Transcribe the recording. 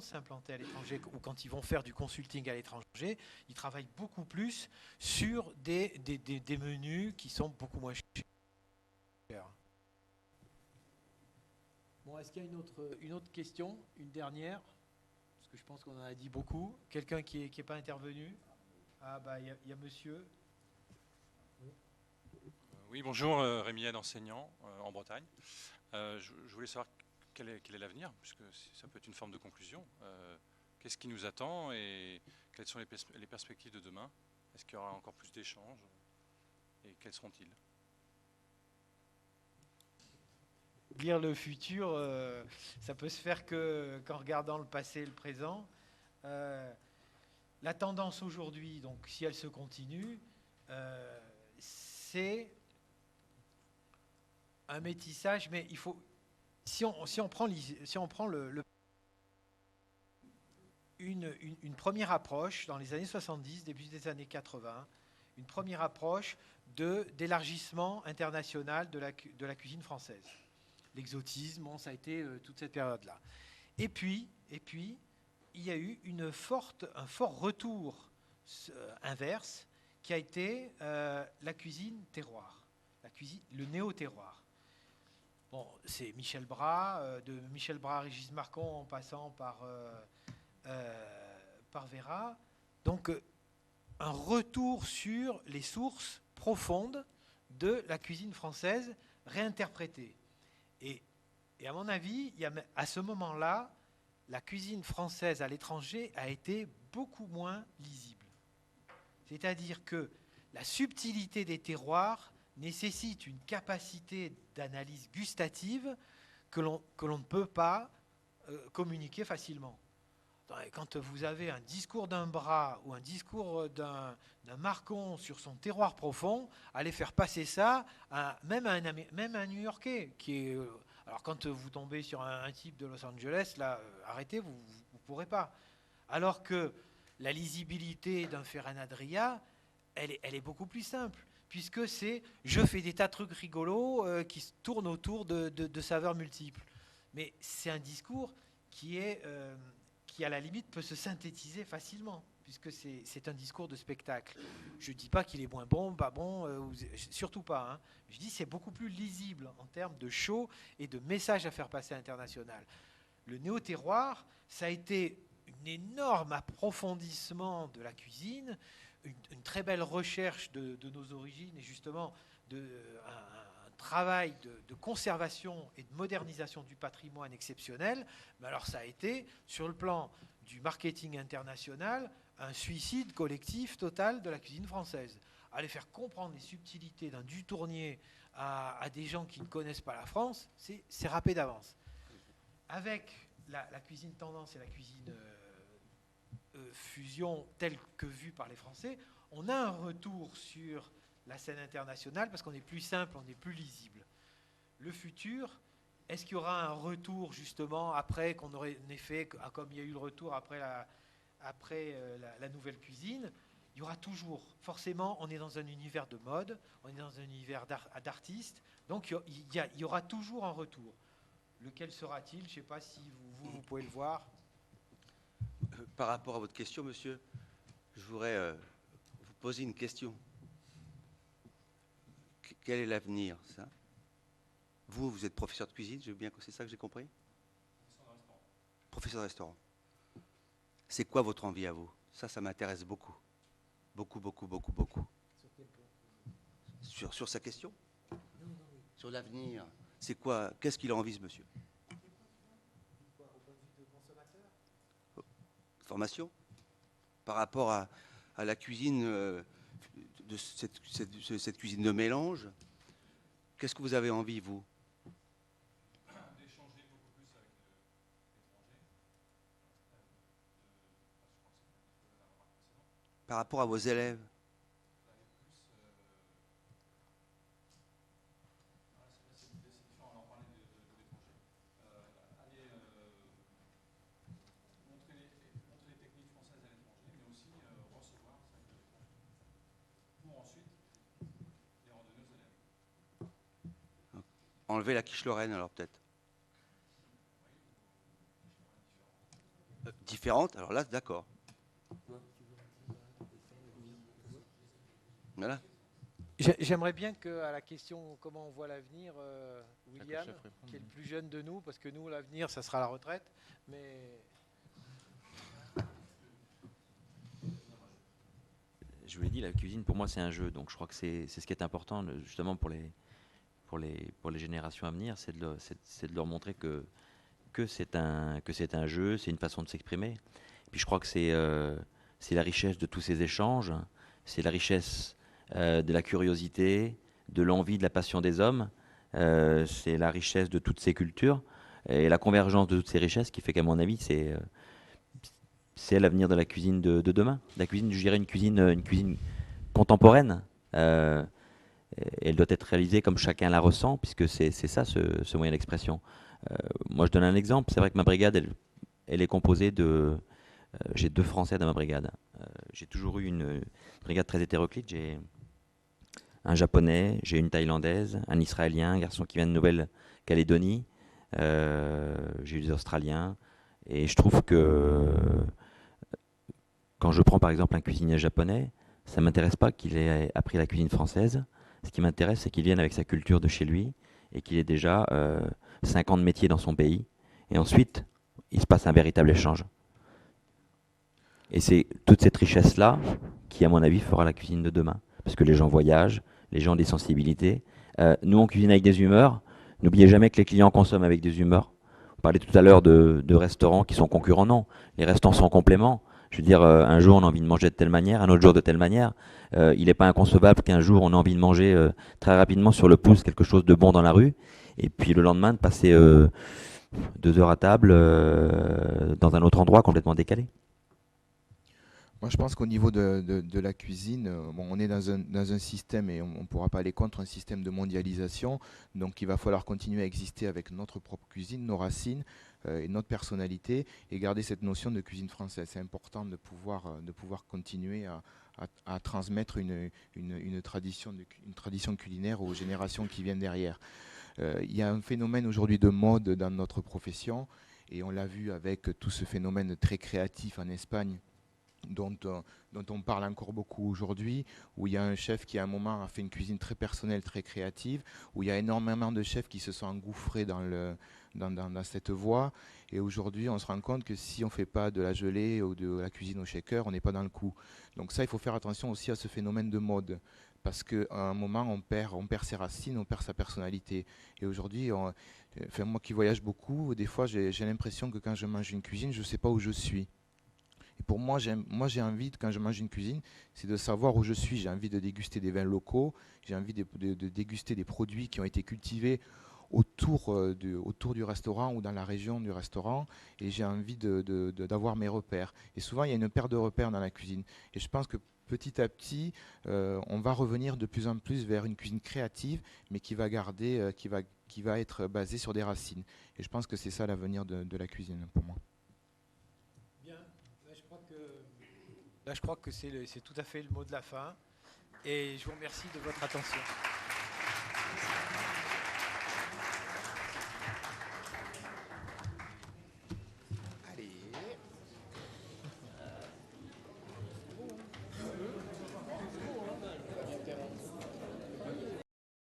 s'implanter à l'étranger ou quand ils vont faire du consulting à l'étranger, ils travaillent beaucoup plus sur des menus qui sont beaucoup moins chers. Bon, est-ce qu'il y a une autre question, une dernière? Parce que je pense qu'on en a dit beaucoup. Quelqu'un qui est pas intervenu? Ah bah il y a monsieur. Oui, bonjour, Rémi Ed, enseignant en Bretagne. Je voulais savoir quel est l'avenir, puisque ça peut être une forme de conclusion. Qu'est-ce qui nous attend et quelles sont les perspectives de demain? Est-ce qu'il y aura encore plus d'échanges et quels seront-ils? Lire le futur, ça peut se faire qu'en regardant le passé et le présent. La tendance aujourd'hui, donc si elle se continue, c'est un métissage, mais il faut, si on prend une première approche dans les années 70, début des années 80, une première approche d'élargissement international de la cuisine française. L'exotisme, bon, ça a été toute cette période-là. Et puis, il y a eu un fort retour inverse qui a été la cuisine terroir, le néo-terroir. Bon, c'est Michel Bras, de Michel Bras à Régis Marcon en passant par Vera. Donc, un retour sur les sources profondes de la cuisine française réinterprétée. Et à mon avis, à ce moment-là, la cuisine française à l'étranger a été beaucoup moins lisible. C'est-à-dire que la subtilité des terroirs nécessite une capacité d'analyse gustative que l'on ne peut pas communiquer facilement. Quand vous avez un discours d'un Bras ou un discours d'un Marcon sur son terroir profond, allez faire passer ça même à un New-Yorkais qui est... alors quand vous tombez sur un type de Los Angeles, là, arrêtez, vous ne pourrez pas. Alors que la lisibilité d'un Ferran Adrià, elle est beaucoup plus simple, puisque c'est je fais des tas de trucs rigolos qui tournent autour de saveurs multiples. Mais c'est un discours qui à la limite peut se synthétiser facilement, puisque c'est un discours de spectacle. Je ne dis pas qu'il est moins bon, pas bon, surtout pas. Hein. Je dis c'est beaucoup plus lisible en termes de show et de message à faire passer à l'international. Le néo-terroir, ça a été un énorme approfondissement de la cuisine, une très belle recherche de nos origines et justement un travail de conservation et de modernisation du patrimoine exceptionnel. Mais alors ça a été, sur le plan du marketing international, un suicide collectif total de la cuisine française. Aller faire comprendre les subtilités d'un Dutournier à des gens qui ne connaissent pas la France, c'est râpé d'avance. Avec la cuisine tendance et la cuisine fusion telle que vue par les Français, on a un retour sur la scène internationale parce qu'on est plus simple, on est plus lisible. Le futur, est-ce qu'il y aura un retour justement après qu'on aurait un effet, comme il y a eu le retour après la nouvelle cuisine? Il y aura toujours, forcément, on est dans un univers de mode, on est dans un univers d'artistes, donc il y aura toujours un retour. Lequel sera-t-il? Je ne sais pas si vous pouvez le voir. Par rapport à votre question, monsieur, je voudrais vous poser une question. Quel est l'avenir, ça? Vous êtes professeur de cuisine, c'est ça que j'ai compris? Professeur de restaurant. C'est quoi votre envie à vous? Ça m'intéresse beaucoup. Beaucoup. Sur quel point? Sur sa question? Non, oui. Sur l'avenir. C'est quoi? Qu'est-ce qu'il a envie, ce monsieur? Au point de vue de consommateur? Formation? Par rapport à la cuisine, de cette cuisine de mélange, qu'est-ce que vous avez envie, vous? D'échanger beaucoup plus avec l'étranger. Par rapport à vos élèves? Enlever la quiche Lorraine, alors peut-être. différentes, alors là, d'accord. Voilà. J'aimerais bien qu'à la question comment on voit l'avenir, William, qui est le plus jeune de nous, parce que nous, l'avenir, ça sera la retraite, mais... Je vous l'ai dit, la cuisine, pour moi, c'est un jeu. Donc, je crois que c'est ce qui est important, justement, pour les générations à venir, c'est de leur montrer que c'est un jeu, c'est une façon de s'exprimer. Puis, je crois que c'est la richesse de tous ces échanges, c'est la richesse de la curiosité, de l'envie, de la passion des hommes, c'est la richesse de toutes ces cultures et la convergence de toutes ces richesses qui fait qu'à mon avis, c'est l'avenir de la cuisine de demain. La cuisine, je dirais une cuisine contemporaine. Elle doit être réalisée comme chacun la ressent, puisque c'est ça ce moyen d'expression. Moi, je donne un exemple. C'est vrai que ma brigade, elle est composée de... j'ai 2 Français dans ma brigade. J'ai toujours eu une brigade très hétéroclite. J'ai un Japonais, j'ai une Thaïlandaise, un Israélien, un garçon qui vient de Nouvelle-Calédonie. J'ai eu des Australiens. Et je trouve que quand je prends par exemple un cuisinier japonais, ça ne m'intéresse pas qu'il ait appris la cuisine française. Ce qui m'intéresse, c'est qu'il vienne avec sa culture de chez lui et qu'il ait déjà 5 ans de métier dans son pays. Et ensuite, il se passe un véritable échange. Et c'est toute cette richesse-là qui, à mon avis, fera la cuisine de demain. Parce que les gens voyagent, les gens ont des sensibilités. Nous, on cuisine avec des humeurs. N'oubliez jamais que les clients consomment avec des humeurs. On parlait tout à l'heure de restaurants qui sont concurrents. Non, les restaurants sont compléments. Je veux dire, un jour, on a envie de manger de telle manière, un autre jour de telle manière. Il n'est pas inconcevable qu'un jour, on a envie de manger très rapidement sur le pouce quelque chose de bon dans la rue. Et puis le lendemain, de passer 2 heures à table dans un autre endroit complètement décalé. Moi, je pense qu'au niveau de la cuisine, bon, on est dans un système, et on ne pourra pas aller contre un système de mondialisation, donc il va falloir continuer à exister avec notre propre cuisine, nos racines et notre personnalité, et garder cette notion de cuisine française. C'est important de pouvoir continuer à transmettre une tradition culinaire aux générations qui viennent derrière. Il y a un phénomène aujourd'hui de mode dans notre profession, et on l'a vu avec tout ce phénomène très créatif en Espagne, dont on parle encore beaucoup aujourd'hui, où il y a un chef qui à un moment a fait une cuisine très personnelle, très créative, où il y a énormément de chefs qui se sont engouffrés dans cette voie. Et aujourd'hui, on se rend compte que si on ne fait pas de la gelée ou de la cuisine au shaker, on n'est pas dans le coup. Donc ça, il faut faire attention aussi à ce phénomène de mode. Parce qu'à un moment, on perd ses racines, on perd sa personnalité. Et aujourd'hui, moi qui voyage beaucoup, des fois, j'ai l'impression que quand je mange une cuisine, je ne sais pas où je suis. Et pour moi, j'ai envie, quand je mange une cuisine, c'est de savoir où je suis. J'ai envie de déguster des vins locaux, j'ai envie de déguster des produits qui ont été cultivés autour du restaurant ou dans la région du restaurant, et j'ai envie d'avoir mes repères. Et souvent, il y a une perte de repères dans la cuisine. Et je pense que petit à petit, on va revenir de plus en plus vers une cuisine créative, mais qui va être basée sur des racines. Et je pense que c'est ça l'avenir de la cuisine pour moi. Là, je crois que c'est tout à fait le mot de la fin. Et je vous remercie de votre attention.